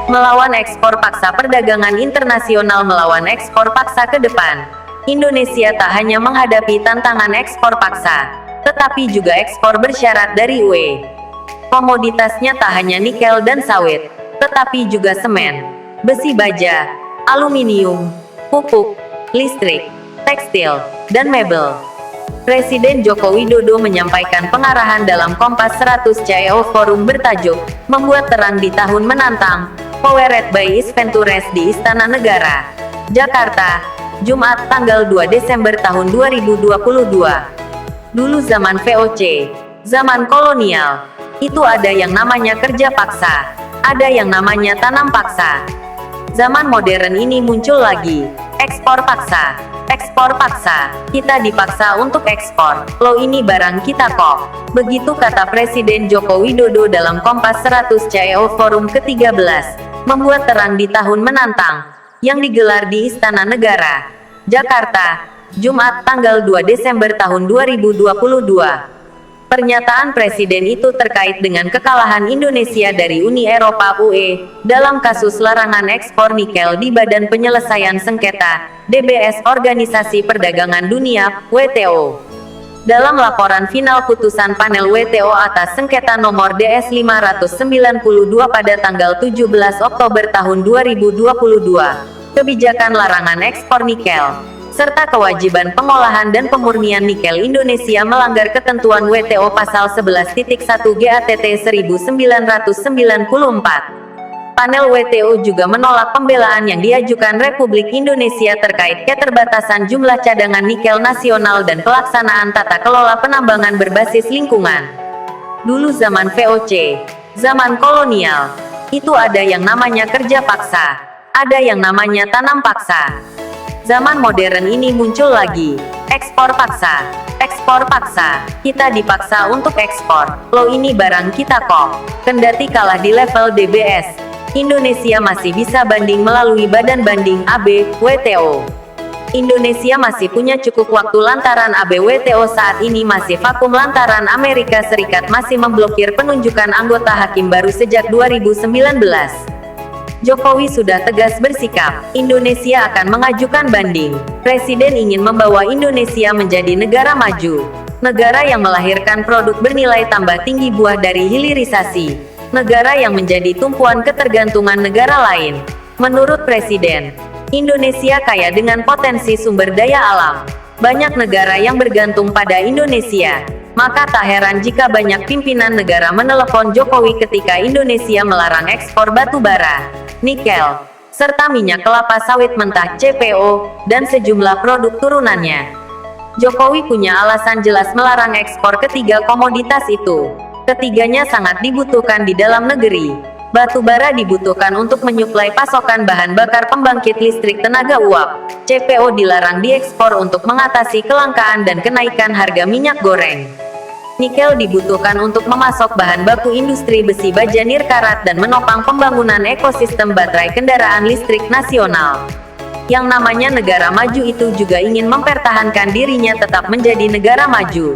Melawan ekspor paksa. Perdagangan internasional melawan ekspor paksa ke depan. Indonesia tak hanya menghadapi tantangan ekspor paksa, tetapi juga ekspor bersyarat dari UE. Komoditasnya tak hanya nikel dan sawit, tetapi juga semen, besi baja, aluminium, pupuk, listrik, tekstil, dan mebel. Presiden Joko Widodo menyampaikan pengarahan dalam Kompas 100 CEO Forum bertajuk "Membuat Terang di Tahun Menantang", Powered by Isventures di Istana Negara, Jakarta, Jumat tanggal 2 Desember tahun 2022. Dulu zaman VOC, zaman kolonial, itu ada yang namanya kerja paksa, ada yang namanya tanam paksa. Zaman modern ini muncul lagi, ekspor paksa. Ekspor paksa, kita dipaksa untuk ekspor, loh ini barang kita kok. Begitu kata Presiden Joko Widodo dalam Kompas 100 CEO Forum ke-13, Membuat Terang di Tahun Menantang, yang digelar di Istana Negara, Jakarta, Jumat tanggal 2 Desember tahun 2022. Pernyataan Presiden itu terkait dengan kekalahan Indonesia dari Uni Eropa (UE) dalam kasus larangan ekspor nikel di Badan Penyelesaian Sengketa (DBS) Organisasi Perdagangan Dunia (WTO). Dalam laporan final putusan panel WTO atas sengketa nomor DS 592 pada tanggal 17 Oktober tahun 2022, kebijakan larangan ekspor nikel serta kewajiban pengolahan dan pemurnian nikel Indonesia melanggar ketentuan WTO pasal 11.1 GATT 1994. Panel WTO juga menolak pembelaan yang diajukan Republik Indonesia terkait keterbatasan jumlah cadangan nikel nasional dan pelaksanaan tata kelola penambangan berbasis lingkungan. Dulu zaman VOC, zaman kolonial, itu ada yang namanya kerja paksa, ada yang namanya tanam paksa. Zaman modern ini muncul lagi, ekspor paksa. Ekspor paksa, kita dipaksa untuk ekspor, loh ini barang kita kok. Kendati kalah di level DBS, Indonesia masih bisa banding melalui Badan Banding AB, WTO. Indonesia masih punya cukup waktu lantaran AB WTO saat ini masih vakum lantaran Amerika Serikat masih memblokir penunjukan anggota hakim baru sejak 2019. Jokowi sudah tegas bersikap, Indonesia akan mengajukan banding. Presiden ingin membawa Indonesia menjadi negara maju, negara yang melahirkan produk bernilai tambah tinggi buah dari hilirisasi, negara yang menjadi tumpuan ketergantungan negara lain. Menurut Presiden, Indonesia kaya dengan potensi sumber daya alam. Banyak negara yang bergantung pada Indonesia. Maka tak heran jika banyak pimpinan negara menelepon Jokowi ketika Indonesia melarang ekspor batu bara, nikel, serta minyak kelapa sawit mentah CPO, dan sejumlah produk turunannya. Jokowi punya alasan jelas melarang ekspor ketiga komoditas itu. Ketiganya sangat dibutuhkan di dalam negeri. Batu bara dibutuhkan untuk menyuplai pasokan bahan bakar pembangkit listrik tenaga uap. CPO dilarang diekspor untuk mengatasi kelangkaan dan kenaikan harga minyak goreng. Nikel dibutuhkan untuk memasok bahan baku industri besi baja nirkarat dan menopang pembangunan ekosistem baterai kendaraan listrik nasional. Yang namanya negara maju itu juga ingin mempertahankan dirinya tetap menjadi negara maju.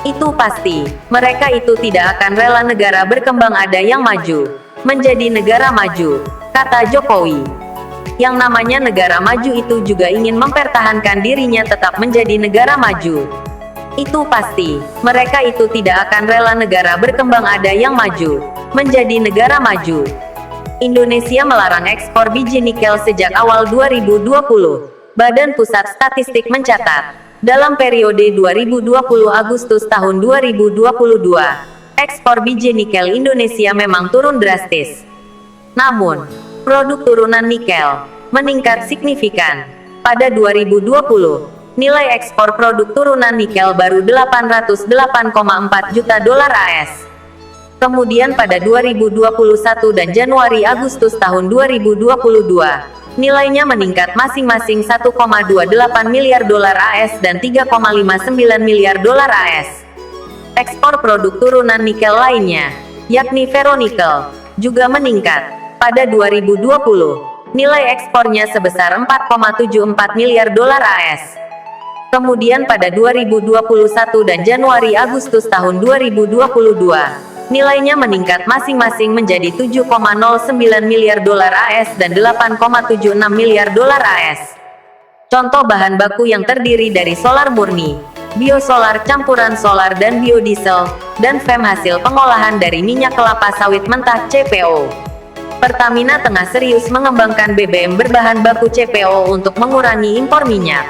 Itu pasti, mereka itu tidak akan rela negara berkembang ada yang maju, menjadi negara maju, kata Jokowi. Yang namanya negara maju itu juga ingin mempertahankan dirinya tetap menjadi negara maju. Itu pasti, mereka itu tidak akan rela negara berkembang ada yang maju, menjadi negara maju. Indonesia melarang ekspor biji nikel sejak awal 2020. Badan Pusat Statistik mencatat, dalam periode 2020 Agustus tahun 2022, ekspor biji nikel Indonesia memang turun drastis. Namun, produk turunan nikel meningkat signifikan. Pada 2020, nilai ekspor produk turunan nikel baru 808,4 juta dolar AS. Kemudian pada 2021 dan Januari-Agustus tahun 2022, nilainya meningkat masing-masing 1,28 miliar dolar AS dan 3,59 miliar dolar AS. Ekspor produk turunan nikel lainnya, yakni ferronikel, juga meningkat. Pada 2020, nilai ekspornya sebesar 4,74 miliar dolar AS. Kemudian pada 2021 dan Januari-Agustus tahun 2022, Nilainya meningkat masing-masing menjadi 7,09 miliar dolar AS dan 8,76 miliar dolar AS. Contoh bahan baku yang terdiri dari solar murni, biosolar campuran solar dan biodiesel, dan FEM hasil pengolahan dari minyak kelapa sawit mentah CPO. Pertamina tengah serius mengembangkan BBM berbahan baku CPO untuk mengurangi impor minyak.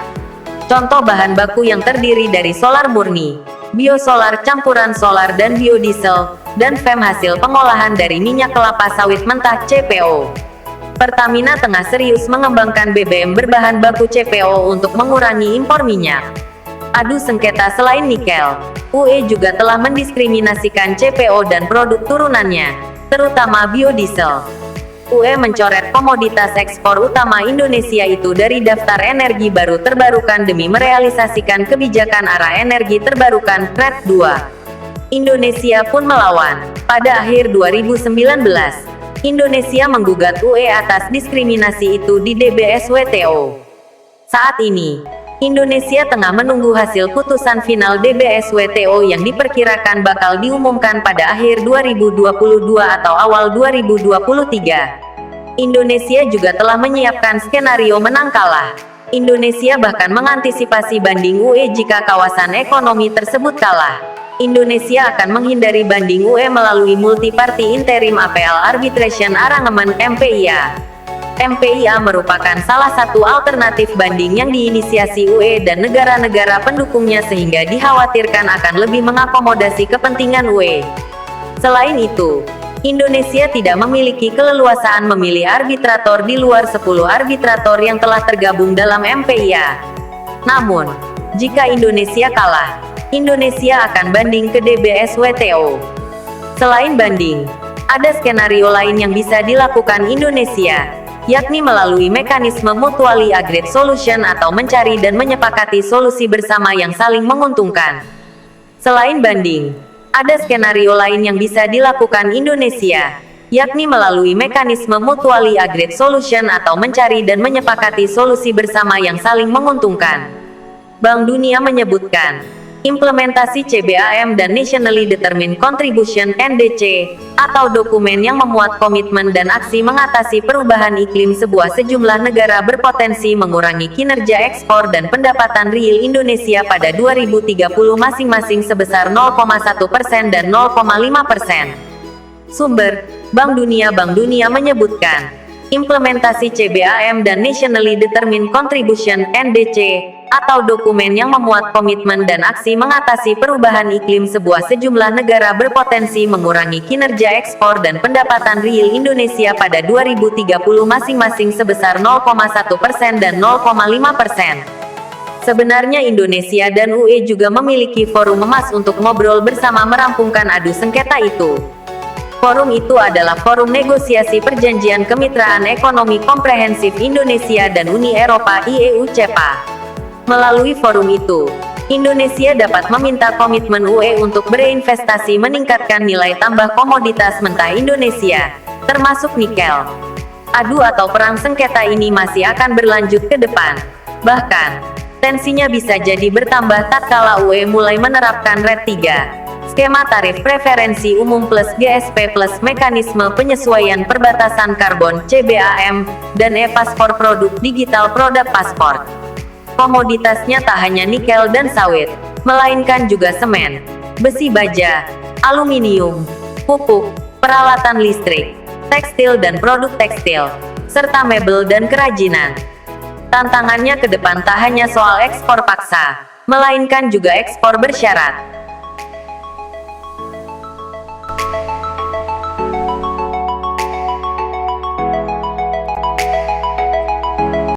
Contoh bahan baku yang terdiri dari solar murni, biosolar campuran solar dan biodiesel, dan FEM hasil pengolahan dari minyak kelapa sawit mentah CPO. Pertamina tengah serius mengembangkan BBM berbahan baku CPO untuk mengurangi impor minyak. Adu sengketa selain nikel, UE juga telah mendiskriminasikan CPO dan produk turunannya, terutama biodiesel. UE mencoret komoditas ekspor utama Indonesia itu dari daftar energi baru terbarukan demi merealisasikan kebijakan arah energi terbarukan RED II. Indonesia pun melawan. Pada akhir 2019, Indonesia menggugat UE atas diskriminasi itu di DBSWTO. Saat ini, Indonesia tengah menunggu hasil putusan final DBSWTO yang diperkirakan bakal diumumkan pada akhir 2022 atau awal 2023. Indonesia juga telah menyiapkan skenario menang kalah. Indonesia bahkan mengantisipasi banding UE jika kawasan ekonomi tersebut kalah. Indonesia akan menghindari banding UE melalui Multi-Party Interim Appeal Arbitration Arrangement (MPIA). MPIA merupakan salah satu alternatif banding yang diinisiasi UE dan negara-negara pendukungnya sehingga dikhawatirkan akan lebih mengakomodasi kepentingan UE. Selain itu, Indonesia tidak memiliki keleluasaan memilih arbitrator di luar 10 arbitrator yang telah tergabung dalam MPIA. Namun, jika Indonesia kalah, Indonesia akan banding ke DBSWTO. Selain banding, ada skenario lain yang bisa dilakukan Indonesia, yakni melalui mekanisme mutually agreed solution atau mencari dan menyepakati solusi bersama yang saling menguntungkan. Selain banding, ada skenario lain yang bisa dilakukan Indonesia, yakni melalui mekanisme mutually agreed solution atau mencari dan menyepakati solusi bersama yang saling menguntungkan. Bank Dunia menyebutkan, implementasi CBAM dan Nationally Determined Contribution (NDC) atau dokumen yang memuat komitmen dan aksi mengatasi perubahan iklim sejumlah negara berpotensi mengurangi kinerja ekspor dan pendapatan real Indonesia pada 2030 masing-masing sebesar 0,1% dan 0,5%. Sumber: Bank Dunia menyebutkan, implementasi CBAM dan Nationally Determined Contribution (NDC) atau dokumen yang memuat komitmen dan aksi mengatasi perubahan iklim sejumlah negara berpotensi mengurangi kinerja ekspor dan pendapatan real Indonesia pada 2030 masing-masing sebesar 0,1% dan 0,5%. Sebenarnya Indonesia dan UE juga memiliki forum emas untuk ngobrol bersama merampungkan adu sengketa itu. Forum itu adalah Forum Negosiasi Perjanjian Kemitraan Ekonomi Komprehensif Indonesia dan Uni Eropa (IEU-CEPA). Melalui forum itu, Indonesia dapat meminta komitmen UE untuk berinvestasi meningkatkan nilai tambah komoditas mentah Indonesia, termasuk nikel. Adu atau perang sengketa ini masih akan berlanjut ke depan. Bahkan, tensinya bisa jadi bertambah tatkala UE mulai menerapkan RED III, skema tarif preferensi umum plus GSP plus mekanisme penyesuaian perbatasan karbon (CBAM), dan e-paspor produk digital produk paspor. Komoditasnya tak hanya nikel dan sawit, melainkan juga semen, besi baja, aluminium, pupuk, peralatan listrik, tekstil dan produk tekstil, serta mebel dan kerajinan. Tantangannya ke depan tak hanya soal ekspor paksa, melainkan juga ekspor bersyarat.